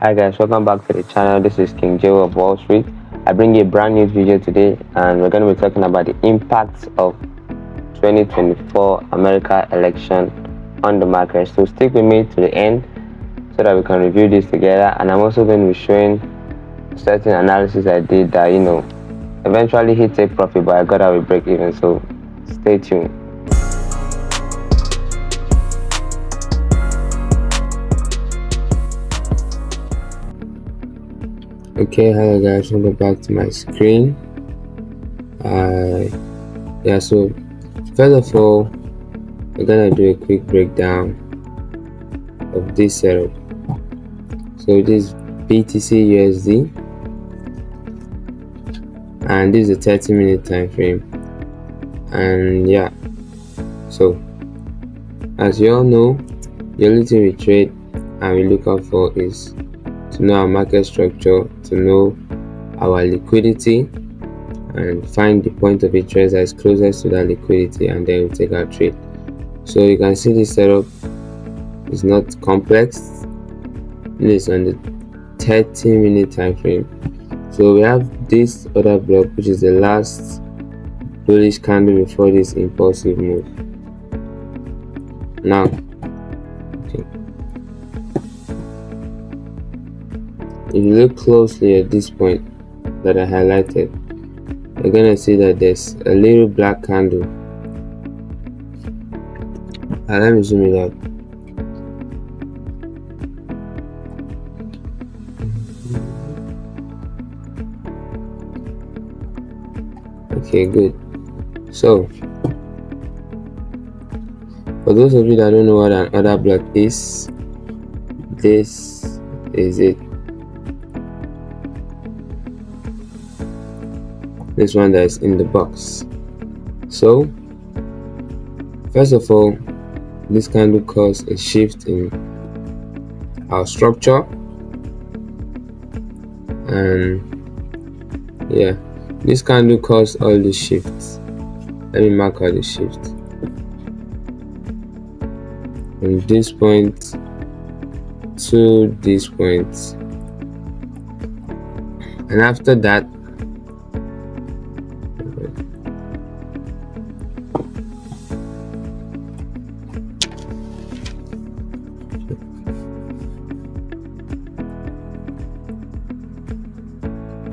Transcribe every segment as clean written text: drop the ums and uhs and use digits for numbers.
Hi guys, welcome back to the channel. This is King Joe of Wall Street. I bring you a brand new video today, and we're going to be talking about the impacts of 2024 America election on the market. So stick with me to the end so that we can review this together. And I'm also going to be showing certain analysis I did that eventually hit take profit, but I got out with break even. So stay tuned. Okay, hello guys, welcome back to my screen. So first of all, we're gonna do a quick breakdown of this setup. So this is BTCUSD, and this is a 30-minute time frame. And so as you all know, the only thing we trade and we look out for is to know our market structure, to know our liquidity, and find the point of interest that is closest to that liquidity, and then we take our trade. So you can see this setup is not complex. It is on the 30-minute time frame. So we have this other block, which is the last bullish candle before this impulsive move. Now, if you look closely at this point that I highlighted, you're gonna see that there's a little black candle. Let me zoom it out. Okay, good. So for those of you that don't know what an order block is, this is it. This one that is in the box. So first of all, this candle caused a shift in our structure, and this candle caused all the shifts. Let me mark out the shift from this point to this point, and after that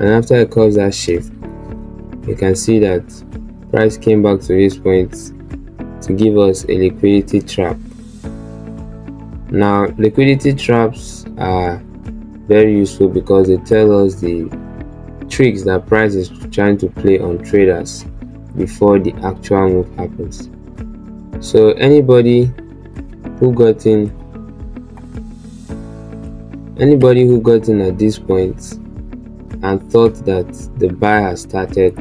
after I caused that shift, you can see that price came back to this point to give us a liquidity trap. Now, liquidity traps are very useful because they tell us the tricks that price is trying to play on traders before the actual move happens. So anybody who got in at this point and thought that the buy has started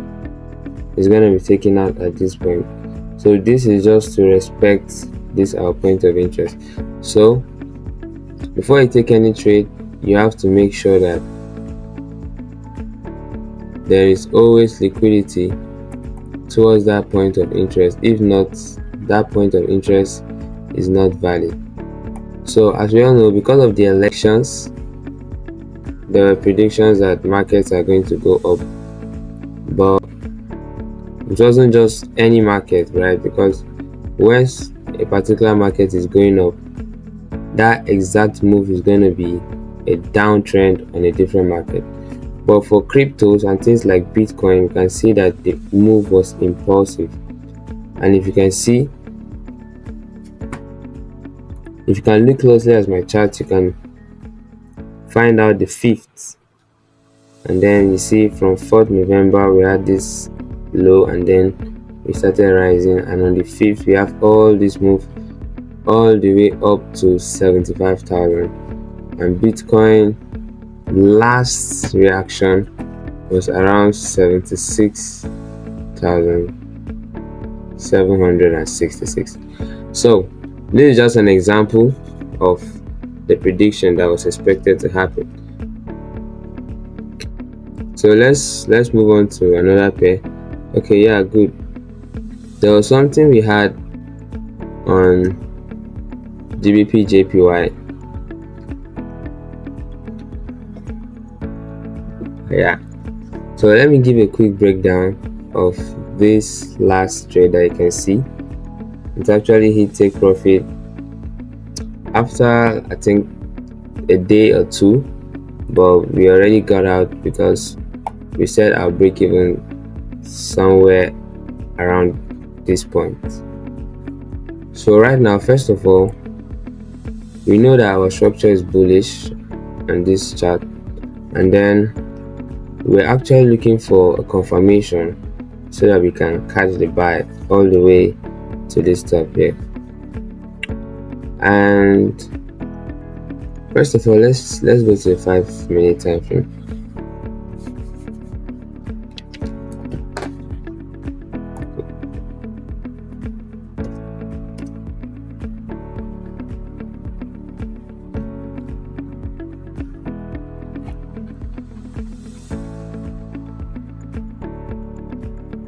is going to be taken out at this point. So this is just to respect this our point of interest. So before you take any trade, you have to make sure that there is always liquidity towards that point of interest. If not, that point of interest is not valid. So as we all know, because of the elections, there were predictions that markets are going to go up, but it wasn't just any market, right? Because once a particular market is going up, that exact move is going to be a downtrend on a different market. But for cryptos and things like Bitcoin, you can see that the move was impulsive. And if you can look closely at my chart, you can find out the 5th, and then you see from 4th November we had this low, and then we started rising, and on the 5th we have all this move all the way up to 75,000. and Bitcoin last reaction was around 76,766. So this is just an example of the prediction that was expected to happen. So let's move on to another pair. Okay, yeah, good. There was something we had on GBPJPY. Yeah, so let me give a quick breakdown of this last trade that you can see. It actually hit take profit after I think a day or two, but we already got out because we set our break even somewhere around this point. So right now, first of all, we know that our structure is bullish on this chart, and then we're actually looking for a confirmation so that we can catch the buy all the way to this top here. And first of all, let's go to the 5-minute time frame.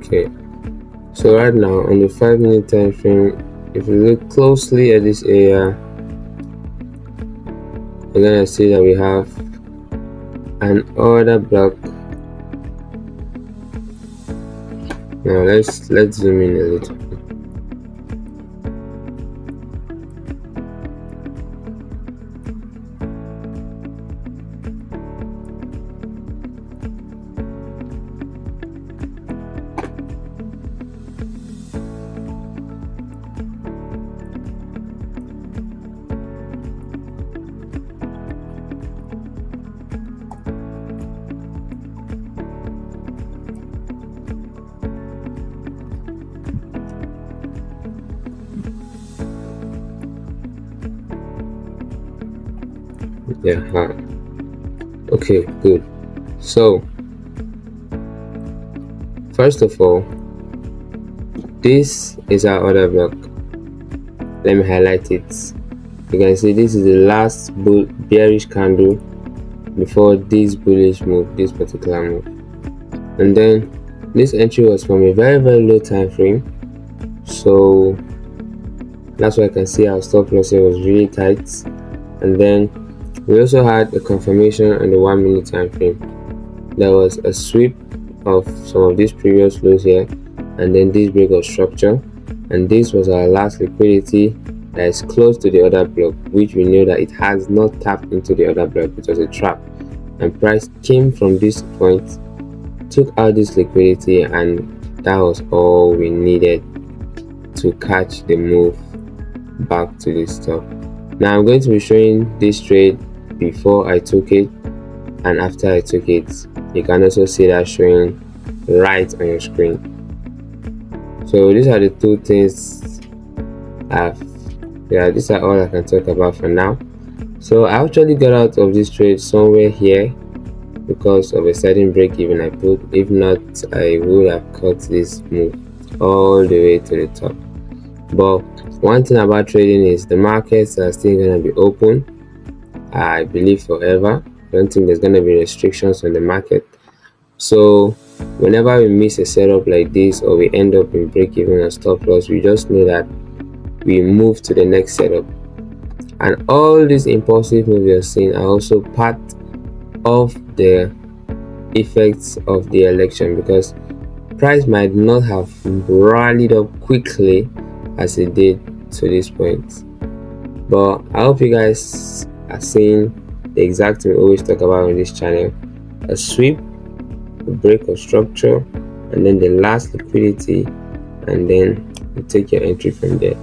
Okay, so right now on the 5-minute time frame, if you look closely at this area, you're gonna see that we have an order block. Now let's zoom in a little. Yeah, okay, good. So first of all, this is our order block. Let me highlight it. You can see this is the last bearish candle before this bullish move, this particular move. And then this entry was from a very low time frame, so that's why I can see our stop loss here was really tight. And then we also had a confirmation on the 1-minute time frame. There was a sweep of some of these previous lows here, and then this break of structure, and this was our last liquidity that is close to the order block, which we know that it has not tapped into the order block. It was a trap, and price came from this point, took out this liquidity, and that was all we needed to catch the move back to this top. Now I'm going to be showing this trade before I took it and after I took it. You can also see that showing right on your screen. So these are the two things these are all I can talk about for now. So I actually got out of this trade somewhere here because of a certain break even I put. If not, I would have cut this move all the way to the top. But one thing about trading is the markets are still going to be open, I believe, forever. I don't think there's going to be restrictions on the market. So whenever we miss a setup like this, or we end up in break even or stop loss, we just know that we move to the next setup. And all these impulsive moves you're seeing are also part of the effects of the election, because price might not have rallied up quickly as it did to this point. But I hope you guys are seeing the exact thing we always talk about on this channel: a sweep, a break of structure, and then the last liquidity, and then you take your entry from there.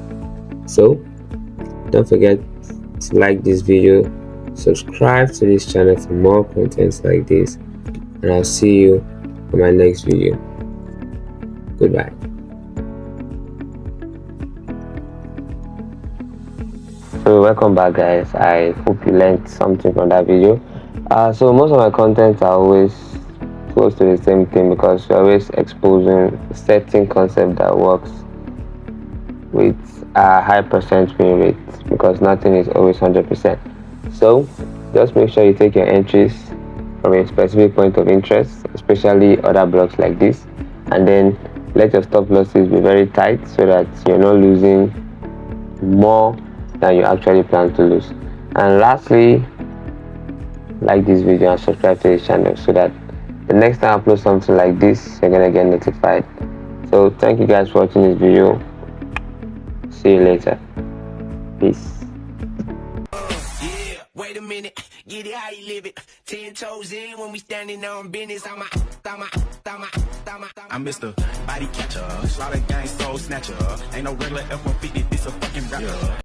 So don't forget to like this video, subscribe to this channel for more contents like this, and I'll see you in my next video. Goodbye. So welcome back, guys. I hope you learned something from that video. So most of my contents are always close to the same thing, because we're always exposing a certain concept that works with a high percent win rate, because nothing is always 100%. So just make sure you take your entries from a specific point of interest, especially other blocks like this, and then let your stop losses be very tight so that you're not losing more than you actually plan to lose. And lastly, like this video and subscribe to this channel so that the next time I upload something like this, you're gonna get notified. So thank you guys for watching this video. See you later. Peace. Wait a minute, get it how you live it. 10 toes in when we standing on business. I'm Mr. Body Catcher, slaughter gang soul snatcher. Ain't no regular F-150, this a fucking rapper.